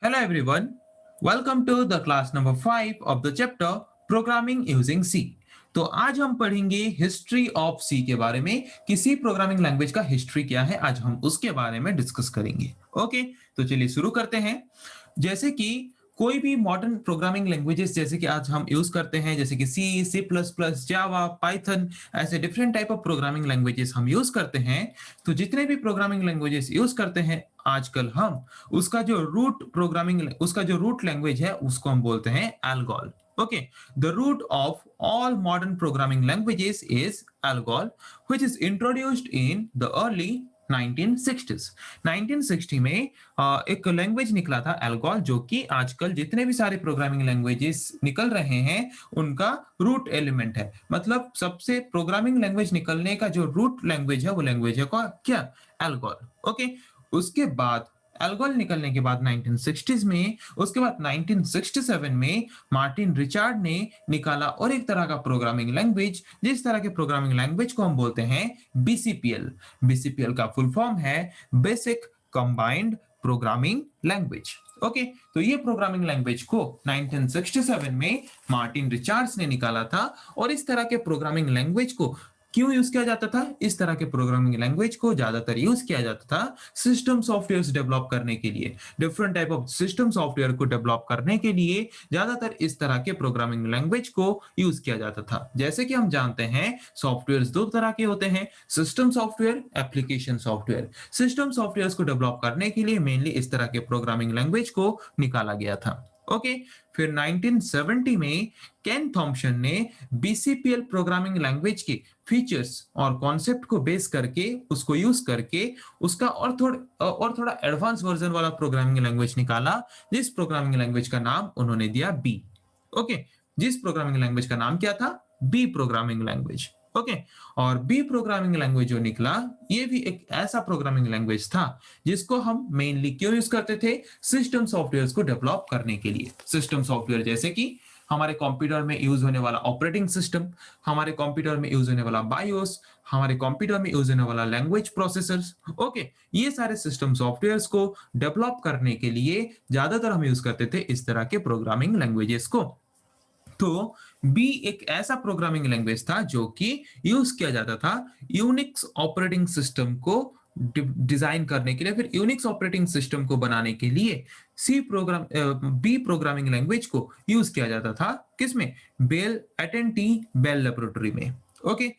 Hello everyone, welcome to the class number 5 of the chapter Programming using C। तो आज हम पढ़ेंगे history of सी के बारे में कि सी प्रोग्रामिंग लैंग्वेज का हिस्ट्री क्या है। आज हम उसके बारे में डिस्कस करेंगे। ओके, तो चलिए शुरू करते हैं। जैसे कि कोई भी मॉडर्न प्रोग्रामिंग लैंग्वेजेस जैसे कि आज हम यूज करते हैं, जैसे कि सी, सी प्लस प्लस, जावा, पाइथन, ऐसे different type of programming languages हम यूज करते हैं। तो जितने भी प्रोग्रामिंग लैंग्वेजेस यूज करते हैं आजकल हम, उसका जो रूट लैंग्वेज है उसको हम बोलते हैं ALGOL. Okay, the root of all modern programming languages is ALGOL, which is introduced in the early 1960s। 1960 में एक लैंग्वेज निकला था एल्गोल, जो कि आजकल जितने भी सारे प्रोग्रामिंग लैंग्वेजेस निकल रहे हैं उनका रूट एलिमेंट है। मतलब सबसे प्रोग्रामिंग लैंग्वेज निकलने का जो रूट लैंग्वेज है वो लैंग्वेज है क्या, एल्गोल। ओके, उसके बाद एल्गोल निकलने के बाद 1960s में, उसके बाद 1967 में मार्टिन रिचार्ड ने निकाला और एक तरह का प्रोग्रामिंग लैंग्वेज, जिस तरह के प्रोग्रामिंग लैंग्वेज को हम बोलते हैं बीसीपीएल। बीसीपीएल का फुल फॉर्म है basic combined programming language. Okay, तो ये प्रोग्रामिंग लैंग्वेज को 1967 में मार्टिन रिचार्ड्स ने निकाला था। और इस तरह के प्रोग्रामिंग लैंग्वेज को क्यों यूज किया जाता था? इस तरह के प्रोग्रामिंग लैंग्वेज को ज्यादातर यूज किया जाता था सिस्टम सॉफ्टवेयर्स डेवलप करने के लिए। Different type of system software को डेवलप करने के लिए ज्यादातर इस तरह के प्रोग्रामिंग लैंग्वेज को यूज किया जाता था। जैसे कि हम जानते हैं सॉफ्टवेयर दो तरह के होते हैं, system software, application software. System software को डेवलप करने के लिए मेनली इस तरह के प्रोग्रामिंग लैंग्वेज को निकाला गया था। ओके, फिर 1970 में केन थॉम्पसन ने बीसीपीएल प्रोग्रामिंग लैंग्वेज के फीचर्स और कॉन्सेप्ट को बेस करके, उसको यूज करके उसका और थोड़ा एडवांस वर्जन वाला प्रोग्रामिंग लैंग्वेज निकाला, जिस प्रोग्रामिंग लैंग्वेज का नाम उन्होंने दिया बी। ओके, जिस प्रोग्रामिंग लैंग्वेज का नाम क्या था? B programming language. ओके, और बी प्रोग्रामिंग लैंग्वेज जो निकला, ये भी एक ऐसा प्रोग्रामिंग लैंग्वेज था जिसको हम मेनली क्यों यूज करते थे? सिस्टम सॉफ्टवेयर को डेवलप करने के लिए। सिस्टम सॉफ्टवेयर जैसे कि हमारे कंप्यूटर में यूज होने वाला ऑपरेटिंग सिस्टम, हमारे कंप्यूटर में यूज होने वाला बायोस, हमारे कंप्यूटर में यूज होने वाला लैंग्वेज प्रोसेसर्स। ओके, ये सारे सिस्टम सॉफ्टवेयर्स को डेवलप करने के लिए ज्यादातर हम यूज करते थे इस तरह के प्रोग्रामिंग लैंग्वेजेस को। तो बी एक ऐसा प्रोग्रामिंग लैंग्वेज था जो कि यूज किया जाता था यूनिक्स ऑपरेटिंग सिस्टम को डिजाइन करने के लिए। फिर यूनिक्स ऑपरेटिंग सिस्टम को बनाने के लिए बी प्रोग्रामिंग लैंग्वेज को यूज किया जाता था किसमें? बेल एटेंटी बेल लेबोरेटरी में। ओके,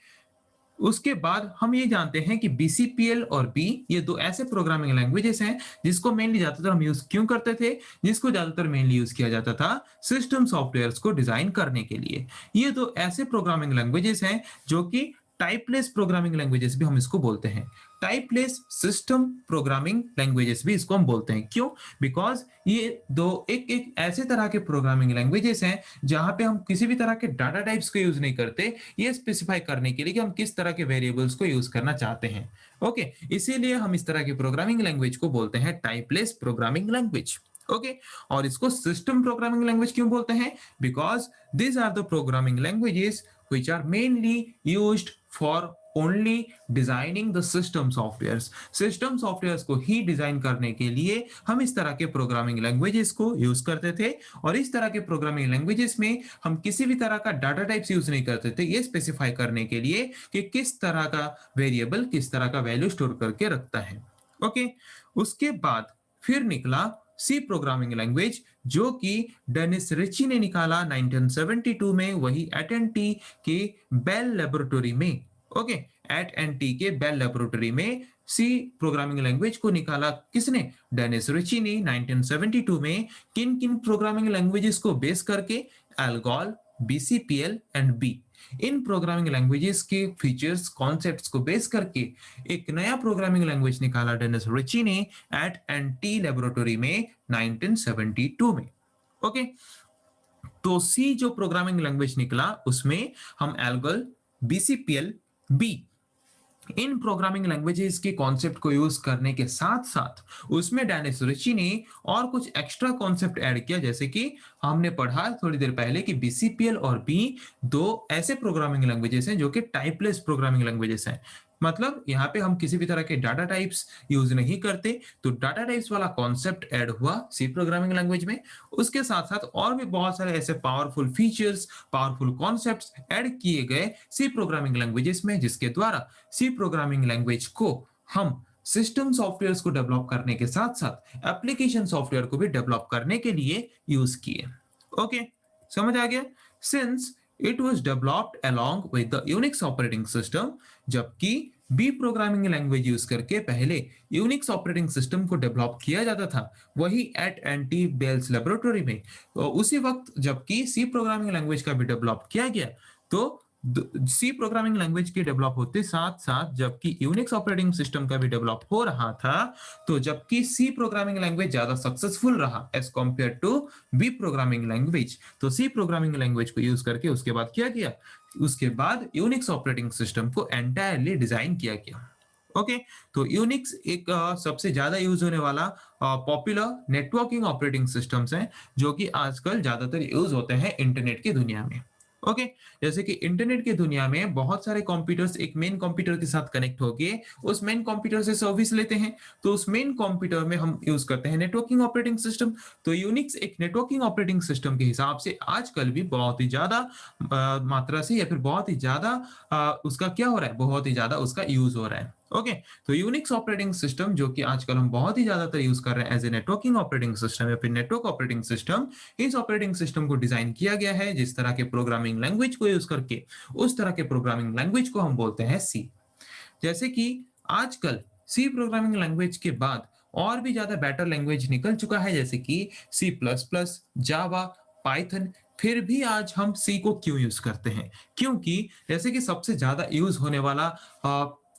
उसके बाद हम ये जानते हैं कि बीसीपीएल और बी ये दो ऐसे प्रोग्रामिंग लैंग्वेजेस हैं जिसको मेनली ज्यादातर हम यूज क्यों करते थे? जिसको ज्यादातर मेनली यूज किया जाता था सिस्टम सॉफ्टवेयर्स को डिजाइन करने के लिए। ये दो ऐसे प्रोग्रामिंग लैंग्वेजेस हैं जो कि टाइपलेस प्रोग्रामिंग लैंग्वेजेस भी हम इसको बोलते हैं। टाइपलेस सिस्टम प्रोग्रामिंग लैंग्वेजेस भी इसको हम बोलते हैं। क्यों? बिकॉज ये दो एक एक ऐसे तरह के प्रोग्रामिंग लैंग्वेजेस हैं जहां पे हम किसी भी तरह के डाटा टाइप्स को यूज नहीं करते, ये स्पेसिफाई करने के लिए कि हम किस तरह के वेरिएबल्स को यूज करना चाहते हैं। ओके, इसीलिए हम इस तरह की प्रोग्रामिंग लैंग्वेज को बोलते हैं टाइपलेस प्रोग्रामिंग लैंग्वेज। ओके, और इसको सिस्टम प्रोग्रामिंग लैंग्वेज क्यों बोलते हैं? Because these are the programming languages which are mainly used for only designing the system softwares। System softwares को ही डिजाइन करने के लिए हम इस तरह के प्रोग्रामिंग लैंग्वेजेस को यूज करते थे। और इस तरह के प्रोग्रामिंग लैंग्वेजेस में हम किसी भी तरह का डाटा टाइप्स यूज नहीं करते थे, ये स्पेसिफाई करने के लिए कि किस तरह का वेरिएबल किस तरह का वैल्यू स्टोर करके रखता है। ओके, उसके बाद फिर निकला सी प्रोग्रामिंग लैंग्वेज, जो कि डेनिस रिची ने निकाला 1972 में, वही एट एंड टी के बेल लेबोरेटरी में। ओके, एट एंड टी के बेल लेबोरेटरी में सी प्रोग्रामिंग लैंग्वेज को निकाला किसने? डेनिस रिची ने 1972 में। किन किन प्रोग्रामिंग लैंग्वेजेस को बेस करके? ALGOL, BCPL and B. इन प्रोग्रामिंग लैंग्वेजेस के फीचर्स कॉन्सेप्ट्स को बेस करके एक नया प्रोग्रामिंग लैंग्वेज निकाला डेनिस रिची ने एट एंड टी लेबोरेटरी में 1972 में। ओके, तो सी जो प्रोग्रामिंग लैंग्वेज निकला उसमें हम एल्गोल, बीसीपीएल, बी, इन प्रोग्रामिंग लैंग्वेजेस के कॉन्सेप्ट को यूज करने के साथ साथ उसमें डेनिस रिची ने और कुछ एक्स्ट्रा कॉन्सेप्ट ऐड किया। जैसे कि हमने पढ़ा थोड़ी देर पहले कि बीसीपीएल और बी दो ऐसे प्रोग्रामिंग लैंग्वेजेस हैं जो कि टाइपलेस प्रोग्रामिंग लैंग्वेजेस हैं। मतलब यहाँ पे हम किसी भी तरह के डाटा टाइप्स यूज नहीं करते, तो डाटा टाइप्स वाला कॉन्सेप्ट ऐड हुआ सी प्रोग्रामिंग लैंग्वेज में। उसके साथ साथ और भी बहुत सारे ऐसे powerful features, powerful concepts add किए गए सी प्रोग्रामिंग लैंग्वेजेस में, जिसके द्वारा सी प्रोग्रामिंग लैंग्वेज को हम सिस्टम सॉफ्टवेयर्स को डेवलप करने के साथ साथ एप्लीकेशन सॉफ्टवेयर को भी डेवलप करने के लिए यूज किए। ओके, समझ आ गया? Since it was developed along with the Unix operating system, जबकि बी प्रोग्रामिंग लैंग्वेज यूज करके पहले यूनिक्स ऑपरेटिंग सिस्टम को डेवलप किया जाता था, वही एट एंटी बेल्स लेबोरेटरी में। तो उसी वक्त जबकि सी प्रोग्रामिंग लैंग्वेज का भी डेवलप किया गया, तो सी प्रोग्रामिंग लैंग्वेज के डेवलप होते साथ साथ जबकि यूनिक्स ऑपरेटिंग सिस्टम का भी डेवलप हो रहा था, तो जबकि सी प्रोग्रामिंग लैंग्वेज ज्यादा सक्सेसफुल रहा as compare to B programming language, तो सी प्रोग्रामिंग लैंग्वेज को यूज करके उसके बाद क्या किया, उसके बाद यूनिक्स ऑपरेटिंग सिस्टम को एंटायरली डिजाइन किया गया। ओके, तो यूनिक्स एक सबसे ज्यादा यूज होने वाला पॉपुलर नेटवर्किंग ऑपरेटिंग सिस्टम्स हैं, जो कि आजकल ज्यादातर यूज होते हैं इंटरनेट की दुनिया में। ओके, जैसे कि इंटरनेट की दुनिया में बहुत सारे कंप्यूटर्स एक मेन कंप्यूटर के साथ कनेक्ट होके उस मेन कंप्यूटर से सर्विस लेते हैं, तो उस मेन कंप्यूटर में हम यूज करते हैं नेटवर्किंग ऑपरेटिंग सिस्टम। तो यूनिक्स एक नेटवर्किंग ऑपरेटिंग सिस्टम के हिसाब से आजकल भी बहुत ही ज्यादा मात्रा से या फिर बहुत ही ज्यादा उसका क्या हो रहा है, बहुत ही ज्यादा उसका यूज हो रहा है। ओके, तो यूनिक्स ऑपरेटिंग सिस्टम जो कि आजकल हम बहुत ही ज्यादातर यूज कर रहे हैं as a networking operating system या फिर नेटवर्क ऑपरेटिंग सिस्टम, इस ऑपरेटिंग सिस्टम को डिजाइन किया गया है जिस तरह के प्रोग्रामिंग लैंग्वेज को यूज करके, उस तरह के प्रोग्रामिंग लैंग्वेज को हम बोलते हैं सी। जैसे कि आजकल सी प्रोग्रामिंग लैंग्वेज के बाद और भी ज्यादा बेटर लैंग्वेज निकल चुका है, जैसे कि सी प्लस प्लस, जावा, पाइथन। फिर भी आज हम सी को क्यों यूज करते हैं? क्योंकि जैसे कि सबसे ज्यादा यूज होने वाला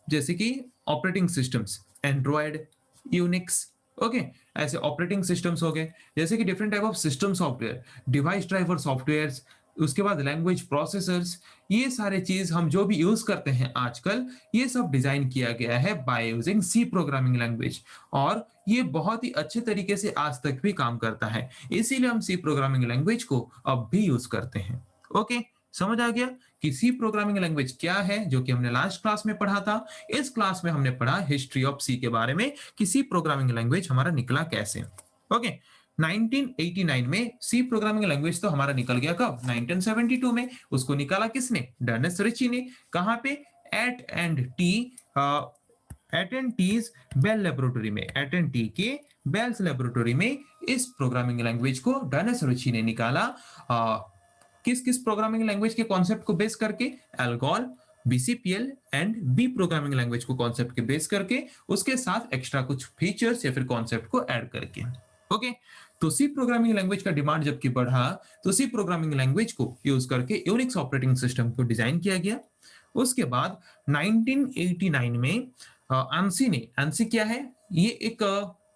जैसे कि operating systems Android, Unix, okay, ऐसे ऑपरेटिंग सिस्टम्स हो गए, जैसे कि different type of system software, device driver softwares, उसके बाद लैंग्वेज प्रोसेसर्स, ये सारे चीज हम जो भी यूज करते हैं आजकल, ये सब डिजाइन किया गया है by using C programming language, और ये बहुत ही अच्छे तरीके से आज तक भी काम करता है, इसीलिए हम सी प्रोग्रामिंग लैंग्वेज को अब भी यूज करते हैं। ओके, समझ आ गया कि सी प्रोग्रामिंग लैंग्वेज क्या है, जो कि हमने लास्ट क्लास में पढ़ा था। इस क्लास में हमने पढ़ा हिस्ट्री ऑफ सी के बारे में कि सी प्रोग्रामिंग लैंग्वेज हमारा निकला कैसे। ओके, 1989 में सी प्रोग्रामिंग लैंग्वेज तो हमारा निकल गया कब? 1972 में। उसको निकाला किसने? डेनिस रिची ने। कहां पे? AT and T AT and T's Bell laboratory में, एट एंड टी के बेल्स लेबोरेटरी में इस प्रोग्रामिंग लैंग्वेज को डेनिस रिची ने निकाला। किस किस प्रोग्रामिंग लैंग्वेज के कॉन्सेप्ट को बेस करके? ALGOL, BCPL and B programming language को कॉन्सेप्ट के बेस करके, उसके साथ एक्स्ट्रा कुछ फीचर्स या फिर कॉन्सेप्ट को ऐड करके। ओके, तो सी प्रोग्रामिंग लैंग्वेज का डिमांड जबकि बढ़ा, तो सी प्रोग्रामिंग लैंग्वेज को यूज करके यूनिक्स ऑपरेटिंग सिस्टम को डिजाइन किया गया। उसके बाद 1989 में ANSI ने, ANSI क्या है? ये एक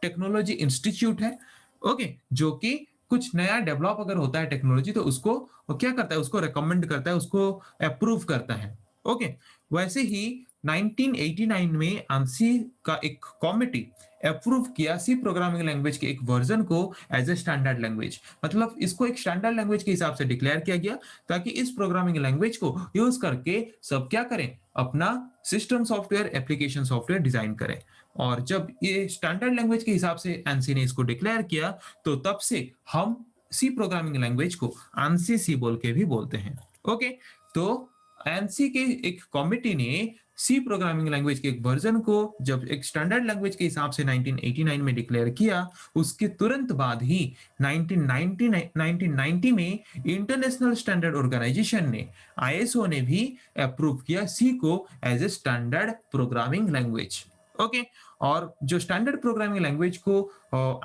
टेक्नोलॉजी इंस्टीट्यूट है, ओके, जो कि कुछ नया डेवलप अगर होता है टेक्नोलॉजी, तो उसको वो क्या करता है? उसको रेकमेंड करता है, उसको अप्रूव करता है। ओके, वैसे ही 1989 में ANSI का एक कमिटी अप्रूव किया सी प्रोग्रामिंग लैंग्वेज के एक वर्जन को एज ए स्टैंडर्ड लैंग्वेज, मतलब इसको एक स्टैंडर्ड लैंग्वेज के हिसाब से डिक्लेयर किया गया, ताकि इस प्रोग्रामिंग लैंग्वेज को यूज करके सब क्या करें? अपना system software, application software design करें। और जब ये स्टैंडर्ड लैंग्वेज के हिसाब से ANSI ने इसको डिक्लेयर किया, तो तब से हम सी प्रोग्रामिंग लैंग्वेज को ANSI सी बोल के भी बोलते हैं। ओके, तो ANSI के एक कमिटी ने सी प्रोग्रामिंग लैंग्वेज के एक वर्जन को जब एक स्टैंडर्ड लैंग्वेज के हिसाब से 1989 में डिक्लेयर किया, उसके तुरंत बाद ही 1990 में इंटरनेशनल स्टैंडर्ड ऑर्गेनाइजेशन ने, आईएसओ ने भी अप्रूव किया सी को as a standard programming language. Okay, और जो स्टैंडर्ड प्रोग्रामिंग लैंग्वेज को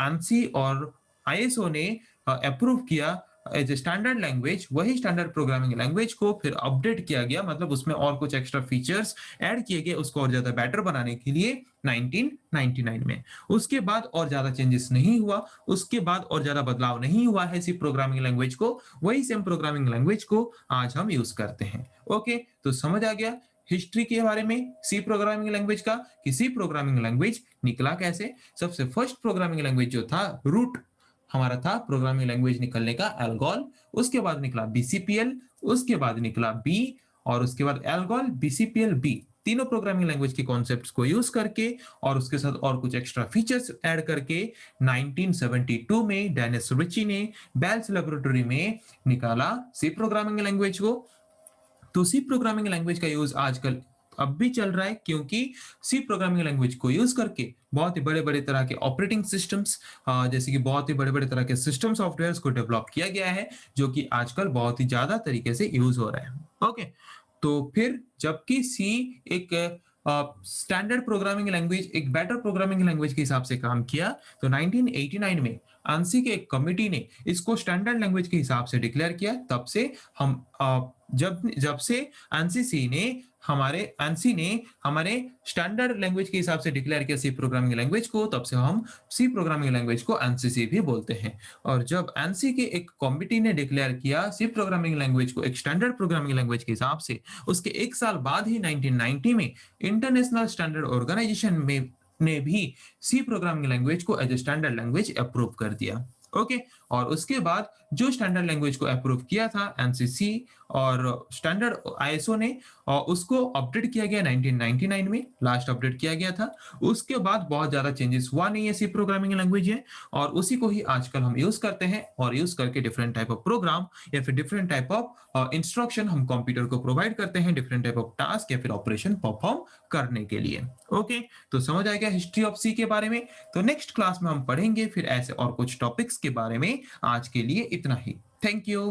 ANSI और आईएसओ ने अप्रूव किया एज ए स्टैंडर्ड लैंग्वेज, वही स्टैंडर्ड प्रोग्रामिंग लैंग्वेज को फिर अपडेट किया गया, मतलब उसमें और कुछ एक्स्ट्रा फीचर्स ऐड किए गए उसको और ज्यादा बेटर बनाने के लिए 1999 में। उसके बाद और ज्यादा चेंजेस नहीं हुआ, उसके बाद और ज्यादा बदलाव नहीं हुआ है सी प्रोग्रामिंग लैंग्वेज को, वही सेम प्रोग्रामिंग लैंग्वेज को आज हम यूज करते हैं। ओके, तो समझ आ गया हिस्ट्री के बारे में सी प्रोग्रामिंग लैंग्वेज का, कि सी प्रोग्रामिंग लैंग्वेज निकला कैसे। सबसे फर्स्ट प्रोग्रामिंग लैंग्वेज जो था, रूट हमारा था प्रोग्रामिंग लैंग्वेज निकलने का, एल्गोल। उसके बाद निकला बीसीपीएल, उसके बाद निकला बी, और उसके बाद एल्गोल, बीसीपीएल, बी। तीनों प्रोग्रामिंग लैंग्वेज के कॉन्सेप्ट्स को यूज करके और उसके साथ और कुछ एक्स्ट्रा फीचर्स ऐड करके 1972 में डेनिस रिची ने बेल्स लेबोरेटरी में निकाला सी प्रोग्रामिंग लैंग्वेज को। तो सी प्रोग्रामिंग लैंग्वेज का यूज आजकल अब भी चल रहा है, क्योंकि सी प्रोग्रामिंग लैंग्वेज को यूज करके बहुत ही बड़े बड़े तरह के ऑपरेटिंग सिस्टम्स, जैसे कि बहुत ही बड़े बड़े तरह के सिस्टम सॉफ्टवेयर को डेवलप किया गया है, जो कि आजकल बहुत ही ज्यादा तरीके से यूज हो रहा है। ओके, तो फिर जबकि सी एक स्टैंडर्ड प्रोग्रामिंग लैंग्वेज, एक बेटर प्रोग्रामिंग लैंग्वेज के हिसाब से काम किया, तो 1989 में आंसी के एक कमिटी ने इसको स्टैंडर्ड लैंग्वेज के हिसाब से डिक्लेयर किया। तब से हम जब जब से एनसी ने हमारे स्टैंडर्ड लैंग्वेज के हिसाब से डिक्लेयर किया सी प्रोग्रामिंग लैंग्वेज को, तब से हम सी प्रोग्रामिंग लैंग्वेज को एनसीसी भी बोलते हैं। और जब एनसी के एक कमिटी ने डिक्लेयर किया सी प्रोग्रामिंग लैंग्वेज को एक स्टैंडर्ड प्रोग्रामिंग लैंग्वेज के हिसाब से, उसके एक साल बाद ही 1990 में इंटरनेशनल स्टैंडर्ड ऑर्गेनाइजेशन में ने भी सी प्रोग्रामिंग लैंग्वेज को as a standard language approve कर दिया। ओके, और उसके बाद जो स्टैंडर्ड लैंग्वेज को अप्रूव किया था एनसीसी और स्टैंडर्ड आईएसओ ने, और उसको अपडेट किया गया 1999 में, लास्ट अपडेट किया गया था। उसके बाद बहुत ज्यादा चेंजेस हुआ नहीं है सी प्रोग्रामिंग लैंग्वेज है, और उसी को ही आजकल हम यूज करते हैं, और यूज करके डिफरेंट टाइप ऑफ प्रोग्राम या फिर डिफरेंट टाइप ऑफ इंस्ट्रक्शन हम कंप्यूटर को प्रोवाइड करते हैं डिफरेंट टाइप ऑफ टास्क या फिर ऑपरेशन परफॉर्म करने के लिए। ओके, तो समझ आ गया हिस्ट्री ऑफ सी के बारे में। तो नेक्स्ट क्लास में हम पढ़ेंगे फिर ऐसे और कुछ टॉपिक्स के बारे में। आज के लिए इतना ही। Thank you.